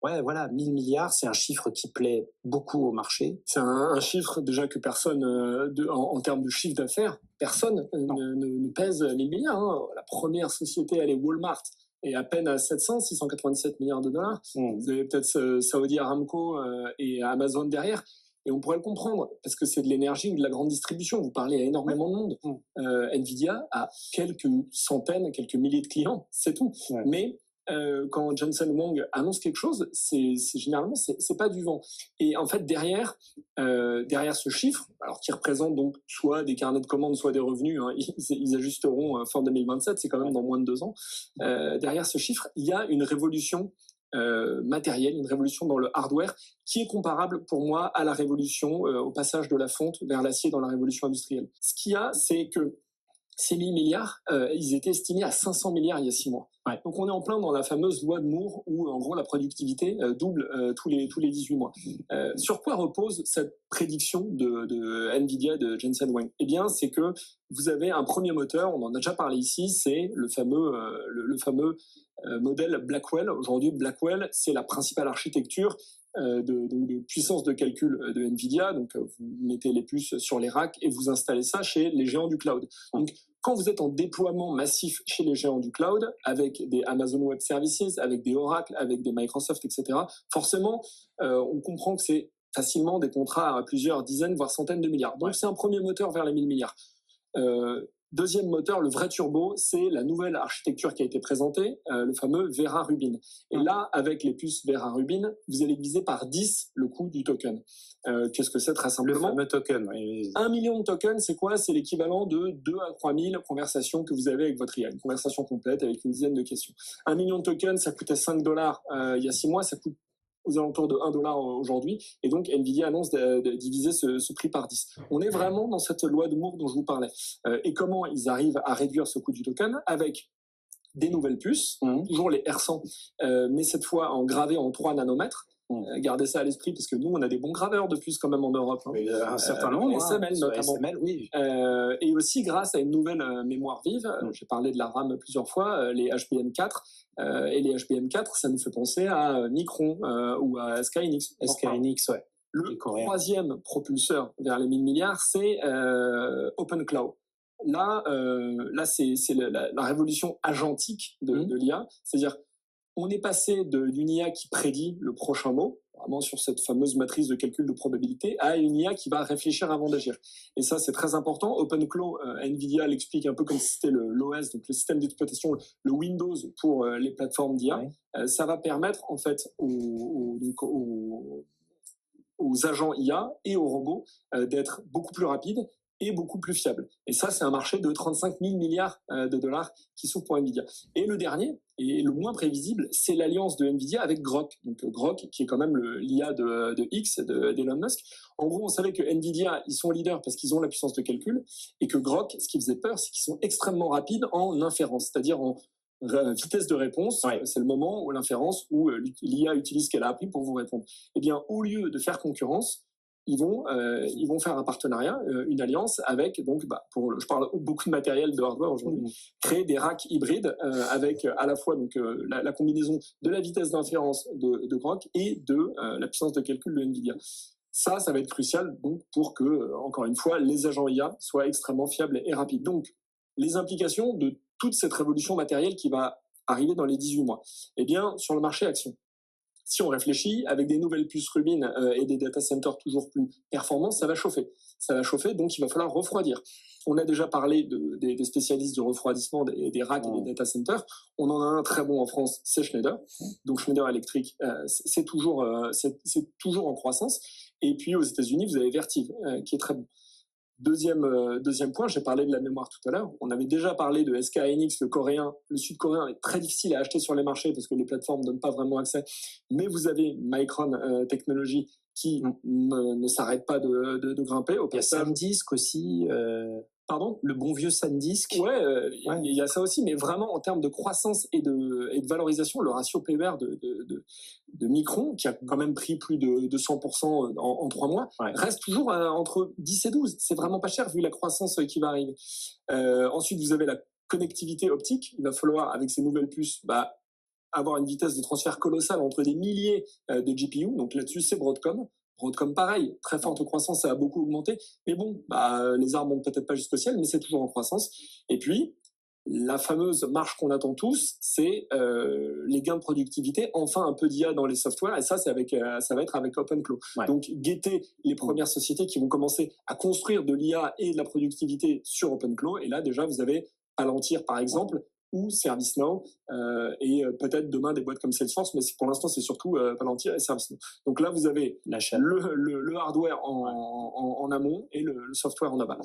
Ouais, voilà, 1000 milliards, c'est un chiffre qui plaît beaucoup au marché. C'est un chiffre déjà que personne, en termes de chiffre d'affaires, personne ne pèse 1000 milliards. Hein. La première société, elle est Walmart, et à peine à 697 milliards de dollars. Vous avez peut-être Saudi Aramco et Amazon derrière. Et on pourrait le comprendre, parce que c'est de l'énergie ou de la grande distribution. Vous parlez à énormément de monde. Nvidia a quelques centaines, quelques milliers de clients, c'est tout. Mais quand Jensen Huang annonce quelque chose, généralement c'est pas du vent. Et en fait derrière ce chiffre, alors qui représente donc soit des carnets de commandes, soit des revenus, hein, ils ajusteront fin 2027, c'est quand même dans moins de 2 ans. Derrière ce chiffre, il y a une révolution matérielle, une révolution dans le hardware qui est comparable pour moi à la révolution, au passage de la fonte vers l'acier dans la révolution industrielle. Ce qu'il y a, c'est que ces 1000 milliards, ils étaient estimés à 500 milliards il y a 6 mois. Donc on est en plein dans la fameuse loi de Moore où en gros la productivité double tous les 18 mois. Sur quoi repose cette prédiction de Nvidia, de Jensen Huang? Eh bien c'est que vous avez un premier moteur, on en a déjà parlé ici, c'est le fameux modèle Blackwell. Aujourd'hui Blackwell, c'est la principale architecture de puissance de calcul de Nvidia. Donc vous mettez les puces sur les racks et vous installez ça chez les géants du cloud. Donc quand vous êtes en déploiement massif chez les géants du cloud, avec des Amazon Web Services, avec des Oracle, avec des Microsoft, etc., forcément, on comprend que c'est facilement des contrats à plusieurs dizaines, voire centaines de milliards. Donc c'est un premier moteur vers les 1000 milliards. Deuxième moteur, le vrai turbo, c'est la nouvelle architecture qui a été présentée, le fameux Vera Rubin. Et là, avec les puces Vera Rubin, vous allez diviser par 10 le coût du token. Qu'est-ce que c'est très simplement? Le fameux token. Oui. 1 million de tokens, c'est quoi? C'est l'équivalent de 2 à 3 000 conversations que vous avez avec votre IA. Une conversation complète avec une dizaine de questions. 1 million de tokens, ça coûtait $5 il y a 6 mois, ça coûte aux alentours de $1 aujourd'hui, et donc Nvidia annonce de diviser ce prix par 10. On est vraiment dans cette loi de Moore dont je vous parlais. Et comment ils arrivent à réduire ce coût du token? Avec des nouvelles puces, toujours les R100, mais cette fois en gravé en 3 nanomètres. Gardez ça à l'esprit parce que nous on a des bons graveurs de puces quand même en Europe. Hein. Un certain nombre, SML notamment. SML, oui. Et aussi grâce à une nouvelle mémoire vive. J'ai parlé de la RAM plusieurs fois, les HBM4. Et les HBM4, ça nous fait penser à Micron ou à SK hynix. SK hynix, ouais. Le troisième propulseur vers les 1000 milliards, c'est OpenCloud. Là, c'est la révolution agentique de l'IA. C'est-à-dire, on est passé d'une IA qui prédit le prochain mot, vraiment sur cette fameuse matrice de calcul de probabilité, à une IA qui va réfléchir avant d'agir. Et ça, c'est très important. OpenClaw, Nvidia l'explique un peu comme si c'était l'OS, donc le système d'exploitation, le Windows pour les plateformes d'IA. Ça va permettre, en fait, aux agents IA et aux robots d'être beaucoup plus rapides et beaucoup plus fiables. Et ça, c'est un marché de 35 000 milliards de dollars qui s'ouvre pour Nvidia. Et le dernier, et le moins prévisible, c'est l'alliance de Nvidia avec Grok. Donc Grok, qui est quand même l'IA de X, d'Elon Musk. En gros, on savait que Nvidia, ils sont leaders parce qu'ils ont la puissance de calcul, et que Grok, ce qui faisait peur, c'est qu'ils sont extrêmement rapides en inférence, c'est-à-dire en vitesse de réponse. C'est le moment où l'inférence, où l'IA utilise ce qu'elle a appris pour vous répondre. Eh bien, au lieu de faire concurrence, ils vont faire un partenariat, une alliance avec, donc, je parle beaucoup de matériel de hardware aujourd'hui, créer des racks hybrides avec à la fois donc la combinaison de la vitesse d'inférence de Grok et de la puissance de calcul de Nvidia. Ça va être crucial donc pour que, encore une fois, les agents IA soient extrêmement fiables et rapides. Donc, les implications de toute cette révolution matérielle qui va arriver dans les 18 mois. Eh bien, sur le marché action. Si on réfléchit, avec des nouvelles puces Rubin et des data centers toujours plus performants, ça va chauffer. Ça va chauffer, donc il va falloir refroidir. On a déjà parlé des spécialistes du refroidissement des racks et des data centers. On en a un très bon en France, c'est Schneider. Donc Schneider Electric, c'est toujours en croissance. Et puis aux États-Unis, vous avez Vertiv, qui est très bon. Deuxième point, j'ai parlé de la mémoire tout à l'heure. On avait déjà parlé de SK hynix, le coréen. Le sud-coréen est très difficile à acheter sur les marchés parce que les plateformes ne donnent pas vraiment accès. Mais vous avez Micron Technology qui ne s'arrête pas de grimper. Il y a SanDisk aussi. Pardon? Le bon vieux SanDisk. Ouais, il y a ça aussi, mais vraiment en termes de croissance et de valorisation, le ratio PER de Micron, qui a quand même pris plus de 100% en 3 mois, reste toujours entre 10 et 12. C'est vraiment pas cher vu la croissance qui va arriver. Ensuite, vous avez la connectivité optique. Il va falloir, avec ces nouvelles puces, avoir une vitesse de transfert colossale entre des milliers de GPU. Donc là-dessus, c'est Broadcom. Broadcom, pareil, très forte croissance, ça a beaucoup augmenté. Mais bon, les arbres montent peut-être pas jusqu'au ciel, mais c'est toujours en croissance. Et puis, la fameuse marche qu'on attend tous, c'est les gains de productivité, enfin un peu d'IA dans les softwares, et ça, ça va être avec OpenClaw. Ouais. Donc, guettez les premières sociétés qui vont commencer à construire de l'IA et de la productivité sur OpenClaw, et là, déjà, vous avez Palantir, par exemple, ou ServiceNow, et peut-être demain des boîtes comme Salesforce, mais pour l'instant, c'est surtout Palantir et ServiceNow. Donc là, vous avez le hardware en amont et le software en aval.